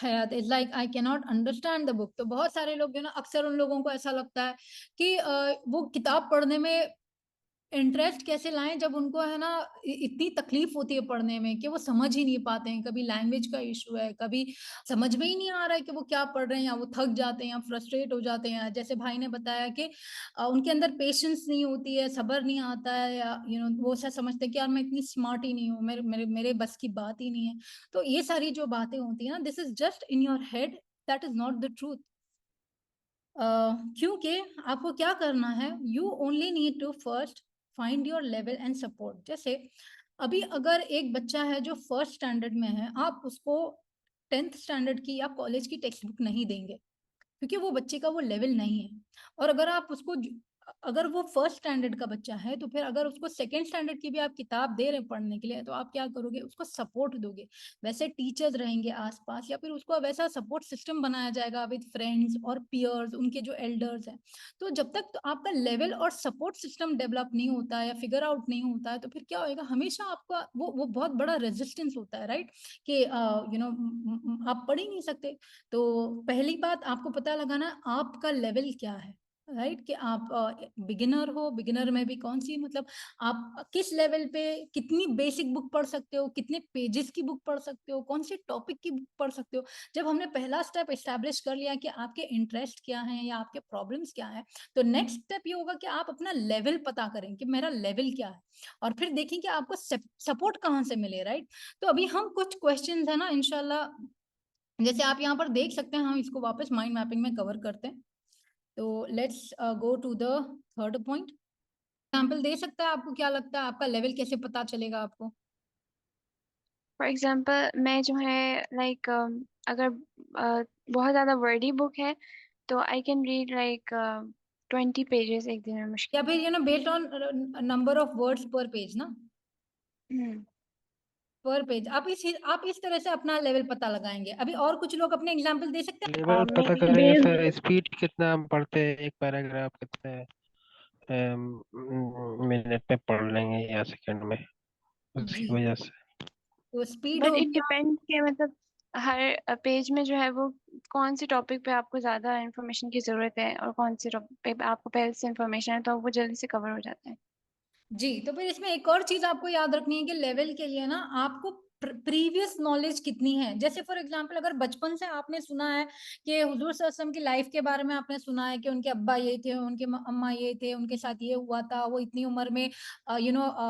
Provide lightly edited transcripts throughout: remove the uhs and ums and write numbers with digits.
Hayat is like I can not understand the book. तो बहुत सारे लोग जो ना, अक्सर उन लोगों को ऐसा लगता है कि वो किताब पढ़ने में इंटरेस्ट कैसे लाएं जब उनको है ना इतनी तकलीफ होती है पढ़ने में कि वो समझ ही नहीं पाते हैं। कभी लैंग्वेज का इशू है, कभी समझ में ही नहीं आ रहा है कि वो क्या पढ़ रहे हैं, या वो थक जाते हैं या फ्रस्ट्रेट हो जाते हैं। जैसे भाई ने बताया कि उनके अंदर पेशेंस नहीं होती है, सब्र नहीं आता है, या वो ऐसा समझते हैं कि यार मैं इतनी स्मार्ट ही नहीं हूँ, मेरे मेरे मेरे बस की बात ही नहीं है। तो ये सारी जो बातें होती है ना, this is just in your head, that is not the truth. क्योंकि आपको क्या करना है, you only need to first find your level and support. जैसे अभी अगर एक बच्चा है जो फर्स्ट स्टैंडर्ड में है, आप उसको 10th स्टैंडर्ड की या कॉलेज की टेक्स्ट बुक नहीं देंगे, क्योंकि वो बच्चे का वो लेवल नहीं है। और अगर आप उसको अगर वो फर्स्ट स्टैंडर्ड का बच्चा है, तो फिर अगर उसको सेकंड स्टैंडर्ड की भी आप किताब दे रहे हैं पढ़ने के लिए, तो आप क्या करोगे, उसको सपोर्ट दोगे। वैसे टीचर्स रहेंगे आसपास, या फिर उसको वैसा सपोर्ट सिस्टम बनाया जाएगा विद फ्रेंड्स और पियर्स, उनके जो एल्डर्स हैं। तो जब तक तो आपका लेवल और सपोर्ट सिस्टम डेवलप नहीं होता है या फिगर आउट नहीं होता है, तो फिर क्या होएगा, हमेशा आपका वो बहुत बड़ा रेजिस्टेंस होता है, राइट, कि आप पढ़ ही नहीं सकते। तो पहली बात आपको पता लगाना आपका लेवल क्या है, राइट, कि आप बिगिनर हो, बिगिनर में भी कौन सी, मतलब आप किस लेवल पे कितनी बेसिक बुक पढ़ सकते हो, कितने पेजेस की बुक पढ़ सकते हो, कौन से टॉपिक की बुक पढ़ सकते हो। जब हमने पहला स्टेप एस्टैब्लिश कर लिया कि आपके इंटरेस्ट क्या है या आपके प्रॉब्लम्स क्या है, तो नेक्स्ट स्टेप ये होगा कि आप अपना लेवल पता करें कि मेरा लेवल क्या है, और फिर देखें कि आपको सपोर्ट कहाँ से मिले, राइट। तो अभी हम कुछ क्वेश्चंस है ना इंशाल्लाह, जैसे आप यहाँ पर देख सकते हैं, हम इसको वापस माइंड मैपिंग में कवर करते हैं। तो let's go to the third point. Example दे सकता है, आपको क्या लगता है आपका लेवल कैसे पता चलेगा आपको? फॉर एग्जांपल मैं जो है लाइक अगर बहुत ज़्यादा वर्डी बुक है तो I can read like 20 pages एक दिन में या मुश्किल फिर से। Based on number of words पर पेज ना, हम्म। पर पेज आप इस तरह से अपना लेवल पता लगाएंगे। अभी और कुछ लोग अपने एग्जाम्पल दे सकते लेवल मे पता बी करें बेस्ड। जैसे स्पीड कितना हम पढ़ते हैं, एक पैराग्राफ कितने मिनट में पढ़ लेंगे या सेकंड में, हैं जी। उसकी वजह से। तो स्पीड बट हो इट गया। डिपेंड्स के मतलब हर पेज में जो है वो कौन से टॉपिक पे आपको ज़्यादा इंफॉर्मेशन की ज़रूरत है और कौन से टॉपिक पे आपको पहले से इंफॉर्मेशन है तो वो जल्दी से कवर हो जाता है। जी, तो फिर इसमें एक और चीज आपको याद रखनी है कि लेवल के लिए ना आपको प्रीवियस नॉलेज कितनी है। जैसे फॉर एग्जांपल अगर बचपन से आपने सुना है कि हुजूर सल्लल्लाहु अलैहि वसल्लम की लाइफ के बारे में आपने सुना है कि उनके अब्बा ये थे, उनके अम्मा ये थे, उनके साथ ये हुआ था, वो इतनी उम्र में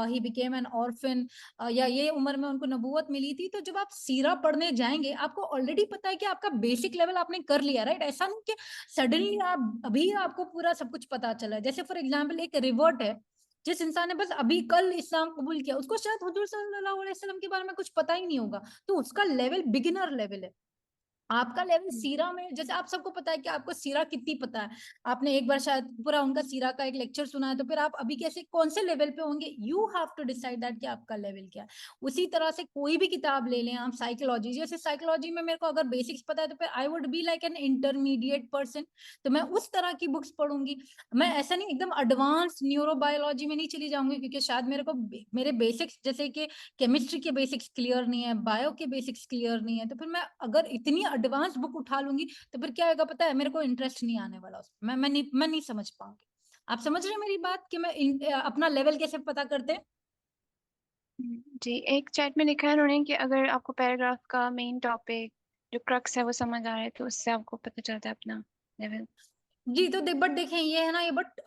ही बिकेम एन ऑर्फन, या ये उम्र में उनको नबूवत मिली थी। तो जब आप सीरा पढ़ने जाएंगे, आपको ऑलरेडी पता है कि आपका बेसिक लेवल आपने कर लिया, राइट। ऐसा नहीं कि सडनली आप अभी आपको पूरा सब कुछ पता चला है। जैसे फॉर एग्जाम्पल एक रिवर्ट है, जिस इंसान ने बस अभी कल इस्लाम कबूल किया, उसको शायद हुजूर सल्लल्लाहु अलैहि वसल्लम के बारे में कुछ पता ही नहीं होगा, तो उसका लेवल बिगिनर लेवल है। आपका लेवल सीरा में, जैसे आप सबको पता है कि आपको सीरा कितनी पता है, आपने एक बार शायद पूरा उनका सीरा का एक लेक्चर सुना है, तो फिर आप अभी कैसे कौन से लेवल पे होंगे, you have to decide that कि आपका लेवल क्या है। उसी तरह से कोई भी किताब ले लें आप, साइकोलॉजी, जैसे साइकोलॉजी में मेरे को अगर बेसिक्स पता है, तो फिर I would be like an intermediate person, तो मैं उस तरह की बुक्स पढ़ूंगी। मैं ऐसा नहीं एकदम एडवांस न्यूरोबायोलॉजी में नहीं चली जाऊंगी, क्योंकि शायद मेरे को मेरे बेसिक्स जैसे कि केमिस्ट्री के बेसिक्स क्लियर नहीं है, बायो के बेसिक्स क्लियर नहीं है, तो फिर मैं अगर इतनी एडवांस बुक उठा लूंगी, तो फिर क्या होगा पता है, मेरे को इंटरेस्ट नहीं आने वाला उसमें, मैं नहीं समझ पाऊंगी। आप समझ रहे हैं मेरी बात कि मैं अपना लेवल कैसे पता करते हैं? जी, एक चैट में लिखा है उन्होंने कि अगर आपको पैराग्राफ का मेन टॉपिक जो क्रक्स है वो समझ आ रहा है तो उससे आपको पता चलता है अपना लेवल। जी, तो बट देखें ये है ना, ये बट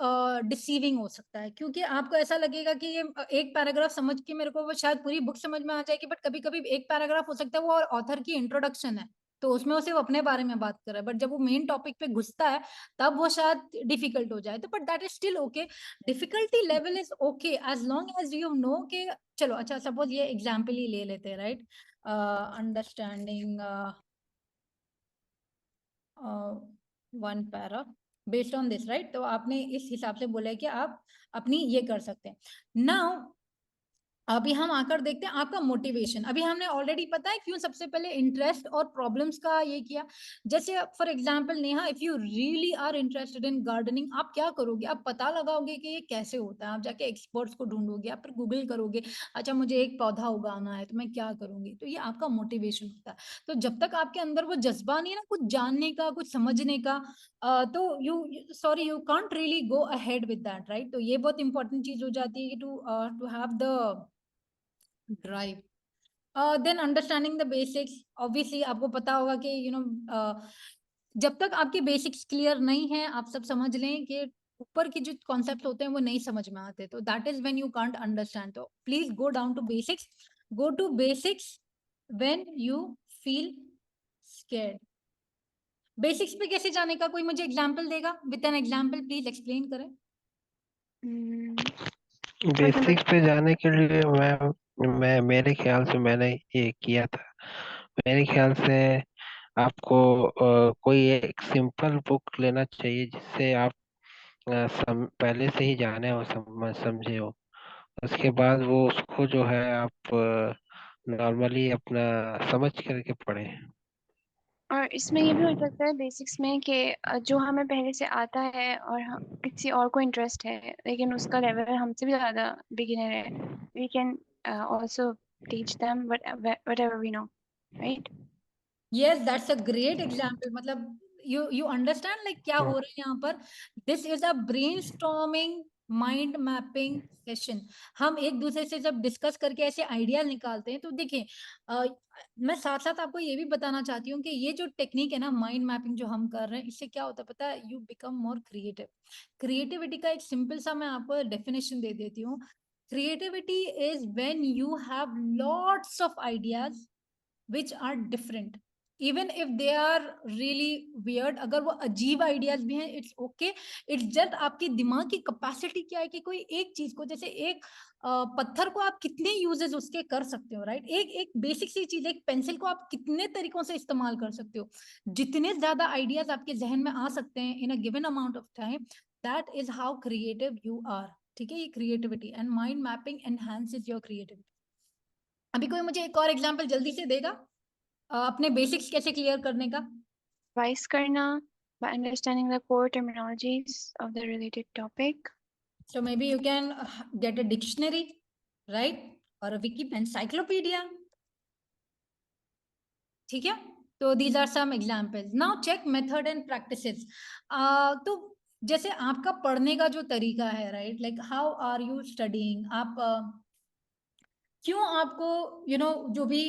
डिसीविंग हो सकता है, क्योंकि आपको ऐसा लगेगा कि ये एक पैराग्राफ समझ के मेरे को वो शायद पूरी बुक समझ में आ जाएगी, बट कभी कभी एक पैराग्राफ हो सकता है वो ऑथर की इंट्रोडक्शन है, तो उसमें वो सिर्फ अपने बारे में बात कर रहा है, बट जब वो मेन टॉपिक पे घुसता है तब वो शायद डिफिकल्ट हो जाए, तो but that is still okay. Difficulty level is okay as long as you know के, चलो अच्छा सपोज ये एग्जाम्पल ही ले लेते हैं, right, understanding one para based on this, right. तो आपने इस हिसाब से बोला है कि आप अपनी ये कर सकते हैं। नाउ अभी हम आकर देखते हैं आपका मोटिवेशन। अभी हमने ऑलरेडी पता है क्यों सबसे पहले इंटरेस्ट और प्रॉब्लम्स का ये किया। जैसे for example Neha, if you really are interested in gardening, आप क्या करोगे? आप पता लगाओगे कि ये कैसे होता है, आप जाके एक्सपर्ट्स को ढूंढोगे, आप फिर गूगल करोगे, अच्छा मुझे एक पौधा उगाना है तो मैं क्या करूंगी। तो ये आपका मोटिवेशन होता है। तो जब तक आपके अंदर वो जज्बा नहीं है ना कुछ जानने का, कुछ समझने का, तो you can't really go ahead with that, right. तो ये बहुत इंपॉर्टेंट चीज हो जाती है to have the drive. Then understanding the basics, obviously आपको पता होगा कि जब तक आपके बेसिक्स क्लियर नहीं है, आप सब समझ लें कि ऊपर के जो कॉन्सेप्ट होते हैं वो नहीं समझ में आते, तो that is when you can't understand. तो please go down to basics, go to basics when you feel scared. Basics पे कैसे जाने का, कोई मुझे एग्जांपल देगा? With an example please explain करें। For example, बेसिक्स पे जाने के लिए मैं मेरे ख्याल से मैंने ये किया था। मेरे ख्याल से आपको कोई एक सिंपल बुक लेना चाहिए जिससे आप पहले से ही जाने हो, समझे हो। उसके बाद वो उसको जो है आप नॉर्मली अपना समझ करके पढ़ें। और इसमें ये भी हो सकता है बेसिक्स में कि जो हमें पहले से आता है और किसी और को इंटरेस्ट है लेकिन उसका लेवल हमसे भी ज़्यादा बिगिनर है, we can also teach them whatever we know, right? Yes, that's a great example. मतलब यू अंडरस्टैंड लाइक क्या हो रहा है यहाँ पर। This is a brainstorming mind mapping session. हम एक दूसरे से जब डिस्कस करके ऐसे आइडियाज निकालते हैं, तो देखिए मैं साथ साथ आपको ये भी बताना चाहती हूँ कि ये जो टेक्निक है ना माइंड मैपिंग जो हम कर रहे हैं, इससे क्या होता है पता है? You become more creative. Creativity का एक सिंपल सा मैं आपको डेफिनेशन दे देती हूँ। Creativity is when you have lots of ideas which are different, even if they are really weird। अगर वो अजीब आइडियाज भी हैं, इट्स ओके। इट्स जस्ट आपकी दिमाग की कैपेसिटी क्या है कि कोई एक चीज को, जैसे एक पत्थर को आप कितने यूजेस उसके कर सकते हो, राइट। एक एक बेसिक सी चीज, एक पेंसिल को आप कितने तरीकों से इस्तेमाल कर सकते हो। जितने ज्यादा आइडियाज आपके जहन में आ सकते हैं in a given amount of time, that is how creative you are. ठीक है, ये creativity and mind mapping enhances your creativity. अभी कोई मुझे एक और एग्जांपल जल्दी से देगा अपने बेसिक्स कैसे क्लियर करने का? Revise करना by understanding the core terminologies of the related topic. So maybe you can get a dictionary, right, or a wiki encyclopedia. ठीक है, तो these are some examples. Now check method and practices. तो जैसे आपका पढ़ने का जो तरीका है, right, like how are you studying, आप क्यों आपको जो भी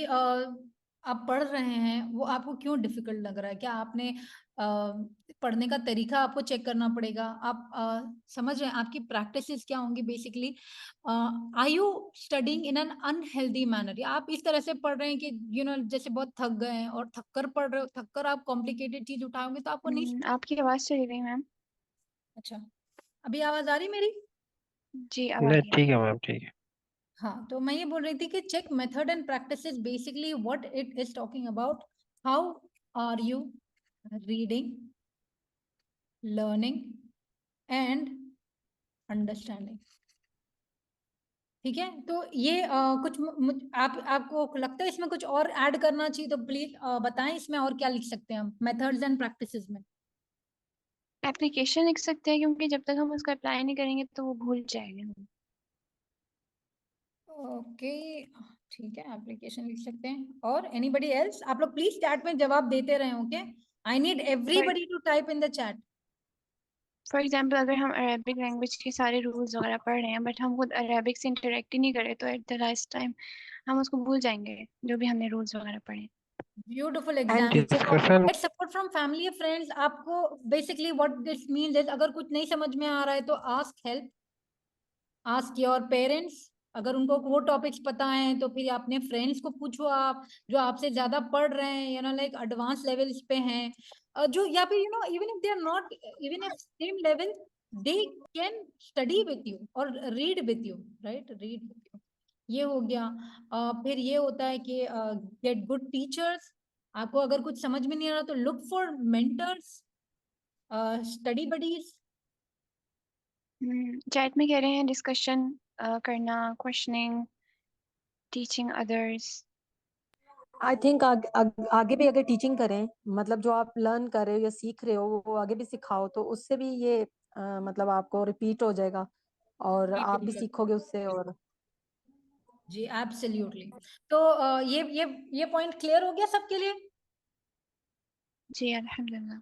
आप पढ़ रहे हैं वो आपको क्यों डिफिकल्ट लग रहा है? क्या आपने पढ़ने का तरीका आपको चेक करना पड़ेगा। आप समझ रहे हैं आपकी प्रैक्टिसेस क्या होंगी basically. Are you studying in an unhealthy manner, या आप इस तरह से पढ़ रहे हैं कि जैसे बहुत थक गए हैं और थक कर पढ़ रहे हो, थक कर आप कॉम्प्लिकेटेड चीज उठाओगे तो आपको नहीं। आपकी आवाज़ चली गई मैम। अच्छा, अभी आवाज आ रही मेरी? जी अब आ नहीं रही है। ठीक है मैम, ठीक है। हाँ, तो मैं ये बोल रही थी कि check method and practice is basically what it is talking about. How are you reading, learning and understanding. ठीक है, तो ये कुछ आपको लगता है इसमें कुछ और ऐड करना चाहिए तो प्लीज बताएं इसमें और क्या लिख सकते हैं हम मेथड्स एंड प्रैक्टिसेस में। एप्लीकेशन लिख सकते हैं क्योंकि जब तक हम उसका अप्लाई नहीं करेंगे तो वो भूल जाएंगे हम। ओके, ठीक है, एप्लीकेशन लिख सकते हैं। और एनीबडी एल्स? आप लोग प्लीज चैट में जवाब देते रहे, okay. I need everybody to type in the chat. For example अगर हम अरेबिक लैंग्वेज के सारे रूल्स वगैरह पढ़ रहे हैं बट हम खुद अरेबिक से इंटरेक्ट ही नहीं करें तो एट द लास्ट टाइम हम उसको भूल जाएंगे जो भी हमने रूल्स वगैरह पढ़े। Beautiful and example. Discussion. Get support from family friends. आपको basically what this means is, अगर कुछ नहीं समझ में आ रहा है तो ask help, ask your parents. अगर उनको वो टॉपिक्स पता है तो फिर अपने फ्रेंड्स को पूछो, आप जो आपसे ज्यादा पढ़ रहे हैं, लाइक एडवांस लेवल्स पे हैं, जो या फिर even if they are not even at same level, they can study with you और read with you, right, read with you. ये हो गया। फिर ये होता है कि गेट गुड टीचर्स। आपको अगर कुछ समझ में नहीं आ रहा तो look for mentors, study buddies. Chat में कह रहे हैं डिस्कशन करना, questioning, teaching others. I think आगे भी अगर टीचिंग करें, मतलब जो आप लर्न कर रहे हो या सीख रहे हो वो आगे भी सिखाओ, तो उससे भी ये मतलब आपको रिपीट हो जाएगा और आप भी सीखोगे उससे। और जी एब्सोल्युटली। तो ये पॉइंट क्लियर हो गया सबके लिए? जी अल्हम्दुलिल्लाह।